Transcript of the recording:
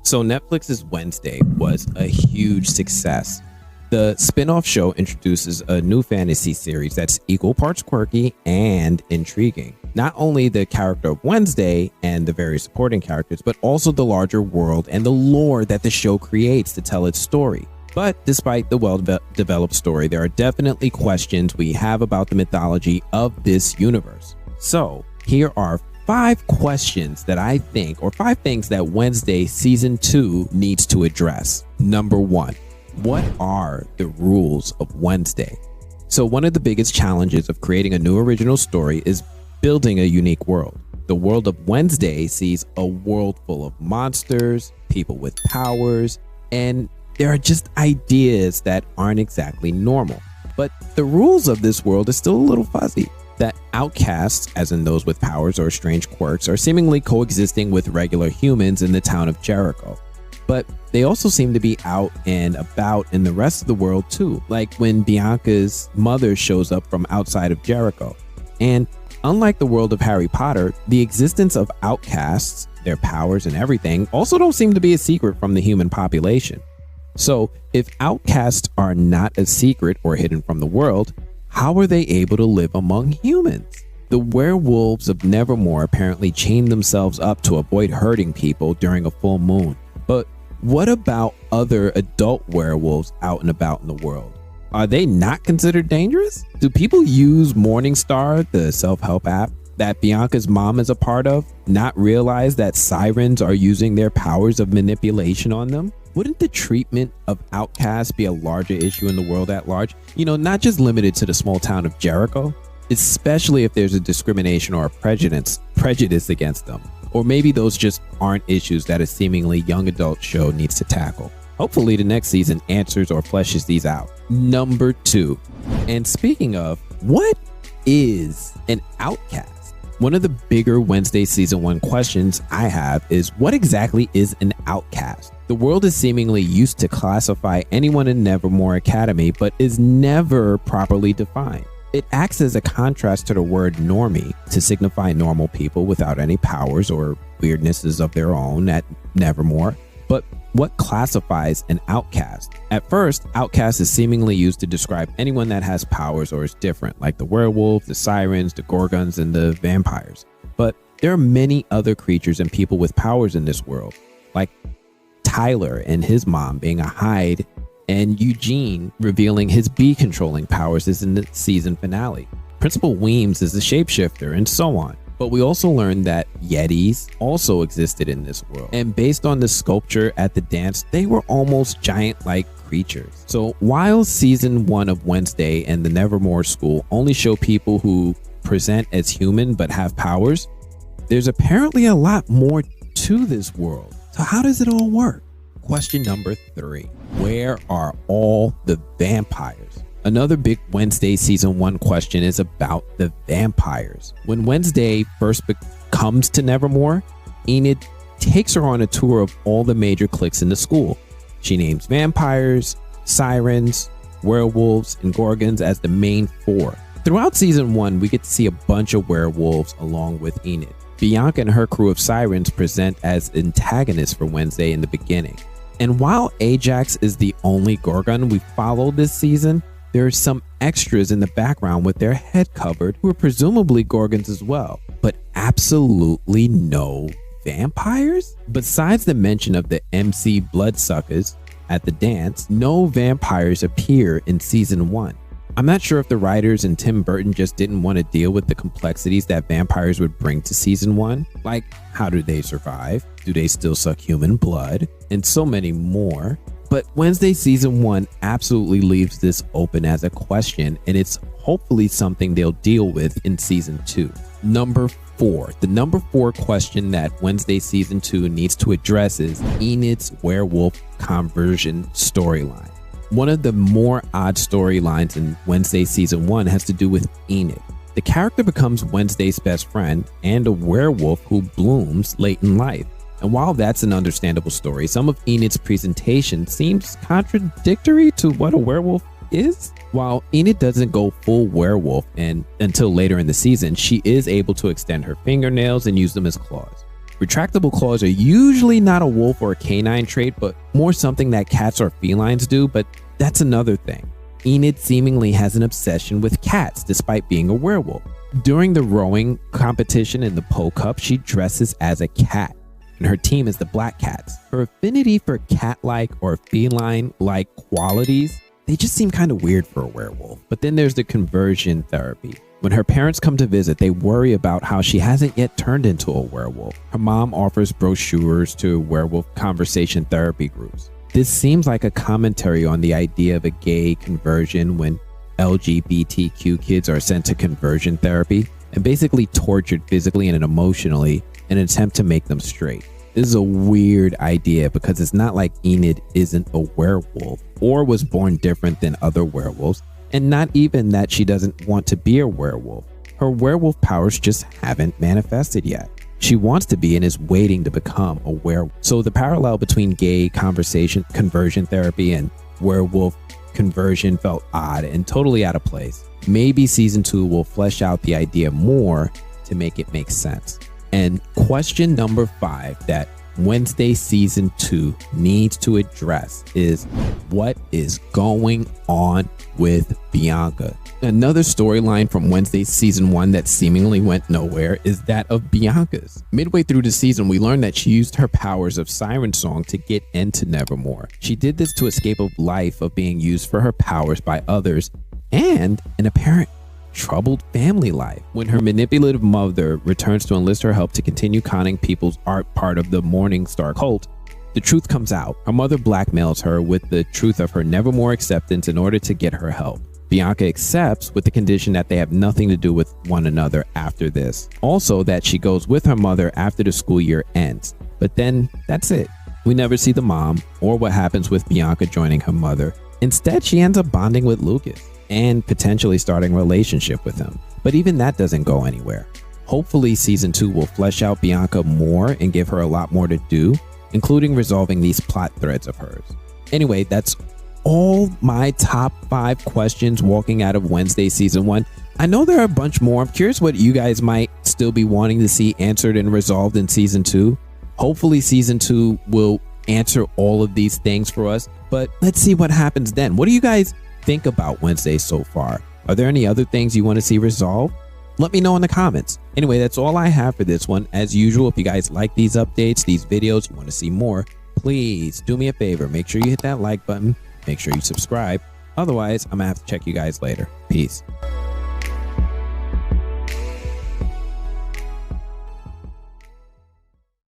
So Netflix's Wednesday was a huge success. The spin-off show introduces a new fantasy series that's equal parts quirky and intriguing. Not only the character of Wednesday and the various supporting characters, but also the larger world and the lore that the show creates to tell its story. But despite the well-developed story, there are definitely questions we have about the mythology of this universe. So here are 5 questions that I think, or 5 things that Wednesday season 2 needs to address. Number 1. What are the rules of Wednesday? So one of the biggest challenges of creating a new original story is building a unique world. The world of Wednesday sees a world full of monsters, people with powers, and there are just ideas that aren't exactly normal. But the rules of this world is still a little fuzzy. That outcasts, as in those with powers or strange quirks, are seemingly coexisting with regular humans in the town of Jericho. But they also seem to be out and about in the rest of the world too, like when Bianca's mother shows up from outside of Jericho. And unlike the world of Harry Potter, the existence of outcasts, their powers and everything, also don't seem to be a secret from the human population. So if outcasts are not a secret or hidden from the world, how are they able to live among humans? The werewolves of Nevermore apparently chain themselves up to avoid hurting people during a full moon. But what about other adult werewolves out and about in the world? Are they not considered dangerous? Do people use Morningstar, the self-help app that Bianca's mom is a part of, not realize that sirens are using their powers of manipulation on them? Wouldn't the treatment of outcasts be a larger issue in the world at large? Not just limited to the small town of Jericho, especially if there's a discrimination or a prejudice against them. Or maybe those just aren't issues that a seemingly young adult show needs to tackle. Hopefully the next season answers or fleshes these out. Number 2. And speaking of, what is an outcast? One of the bigger Wednesday season 1 questions I have is, what exactly is an outcast? The world is seemingly used to classify anyone in Nevermore Academy, but is never properly defined. It acts as a contrast to the word normie to signify normal people without any powers or weirdnesses of their own at Nevermore. But what classifies an outcast? At first, outcast is seemingly used to describe anyone that has powers or is different, like the werewolves, the sirens, the gorgons, and the vampires. But there are many other creatures and people with powers in this world, like Tyler and his mom being a Hyde, and Eugene revealing his bee controlling powers is in the season finale. Principal Weems is a shapeshifter, and so on. But we also learned that Yetis also existed in this world. And based on the sculpture at the dance, they were almost giant-like creatures. So while season 1 of Wednesday and the Nevermore School only show people who present as human but have powers, there's apparently a lot more to this world. So how does it all work? Question number 3. Where are all the vampires? Another big Wednesday season 1 question is about the vampires. When Wednesday first comes to Nevermore, Enid takes her on a tour of all the major cliques in the school. She names vampires, sirens, werewolves, and gorgons as the main 4. Throughout season 1, we get to see a bunch of werewolves along with Enid. Bianca and her crew of sirens present as antagonists for Wednesday in the beginning. And while Ajax is the only gorgon we follow this season, there are some extras in the background with their head covered who are presumably gorgons as well, but absolutely no vampires? Besides the mention of the MC bloodsuckers at the dance, no vampires appear in season 1. I'm not sure if the writers and Tim Burton just didn't want to deal with the complexities that vampires would bring to season 1. Like, how do they survive? Do they still suck human blood? And so many more. But Wednesday season 1 absolutely leaves this open as a question, and it's hopefully something they'll deal with in season 2. Number 4. The number 4 question that Wednesday season 2 needs to address is Enid's werewolf conversion storyline. One of the more odd storylines in Wednesday season 1 has to do with Enid. The character becomes Wednesday's best friend and a werewolf who blooms late in life. And while that's an understandable story, some of Enid's presentation seems contradictory to what a werewolf is. While Enid doesn't go full werewolf, and until later in the season, she is able to extend her fingernails and use them as claws. Retractable claws are usually not a wolf or a canine trait, but more something that cats or felines do, but that's another thing. Enid seemingly has an obsession with cats despite being a werewolf. During the rowing competition in the Po Cup, she dresses as a cat, and her team is the Black Cats. Her affinity for cat-like or feline-like qualities, they just seem kind of weird for a werewolf. But then there's the conversion therapy. When her parents come to visit, they worry about how she hasn't yet turned into a werewolf. Her mom offers brochures to werewolf conversation therapy groups. This seems like a commentary on the idea of a gay conversion when LGBTQ kids are sent to conversion therapy and basically tortured physically and emotionally in an attempt to make them straight. This is a weird idea because it's not like Enid isn't a werewolf or was born different than other werewolves, and not even that she doesn't want to be a werewolf. Her werewolf powers just haven't manifested yet. She wants to be and is waiting to become a werewolf. So the parallel between gay conversation conversion therapy and werewolf conversion felt odd and totally out of place. Maybe season 2 will flesh out the idea more to make it make sense. And question number 5 that Wednesday season 2 needs to address is, what is going on with Bianca? Another storyline from Wednesday season 1 that seemingly went nowhere is that of Bianca's. Midway through the season, we learned that she used her powers of Siren Song to get into Nevermore. She did this to escape a life of being used for her powers by others and an apparent troubled family life. When her manipulative mother returns to enlist her help to continue conning people's art part of the Morningstar cult, the truth comes out. Her mother blackmails her with the truth of her Nevermore acceptance in order to get her help. Bianca accepts with the condition that they have nothing to do with one another after this. Also, that she goes with her mother after the school year ends. But then that's it. We never see the mom or what happens with Bianca joining her mother. Instead, she ends up bonding with Lucas and potentially starting a relationship with him. But even that doesn't go anywhere. Hopefully season 2 will flesh out Bianca more and give her a lot more to do, including resolving these plot threads of hers. Anyway, that's all my top 5 questions walking out of Wednesday season 1. I know there are a bunch more. I'm curious what you guys might still be wanting to see answered and resolved in season 2. Hopefully season 2 will answer all of these things for us, but let's see what happens then. What do you guys think about Wednesday so far? Are there any other things you want to see resolved? Let me know in the comments. Anyway, that's all I have for this one. As usual, if you guys like these updates, these videos, you want to see more, please do me a favor. Make sure you hit that like button. Make sure you subscribe. Otherwise, I'm gonna have to check you guys later. Peace.